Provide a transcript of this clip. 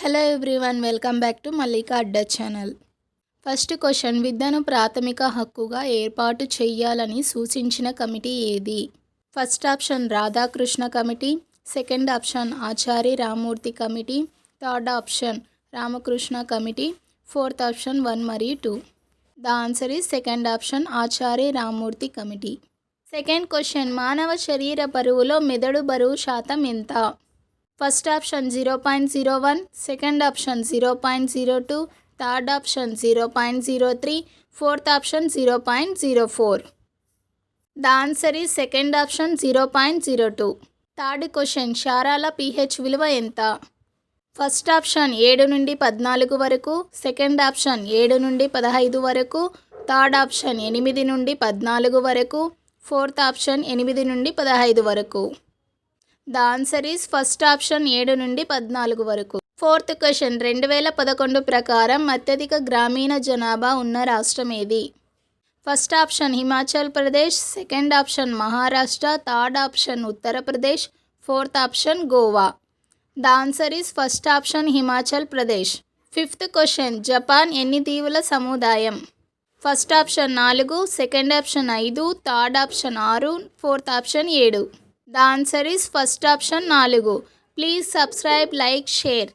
Hello everyone, welcome back to Mallika Adda channel. First question, విద్యను ప్రాథమిక హక్కుగా ఏర్పాటు చేయాలని సూచించిన కమిటీ ఏది? First option Radhakrishna committee, second option Achari Ramurthy committee, third option Ramakrishna committee, fourth option 1 మరియు 2. The answer is second option Achari Ramurthy committee. Second question, మానవ శరీర బరువులో మెదడు బరువు శాతం ఎంత? First option 0.01, second option 0.02, third option 0.03, fourth option 0.04. The answer is second option 0.02. Third question, క్షారాల pH విలువ ఎంత? ఫస్ట్ ఆప్షన్ 7 నుండి 14 వరకు, సెకండ్ ఆప్షన్ 7 నుండి 15 వరకు, థర్డ్ ఆప్షన్ 8 నుండి 14 వరకు, ఫోర్త్ ఆప్షన్ 8 నుండి 15 వరకు. The answer is first option 7 నుండి 14 వరకు. ఫోర్త్ క్వశ్చన్, 2011 ప్రకారం అత్యధిక గ్రామీణ జనాభా ఉన్న రాష్ట్రం ఏది? First option Himachal Pradesh, second option Maharashtra, third option Uttar Pradesh, fourth option Goa. The answer is first option Himachal Pradesh. Fifth question, Japan ఎన్ని దీవుల సముదాయం? First option 4, second option 5, third option 6, fourth option 7. The answer is first option 4. Please subscribe, like, share.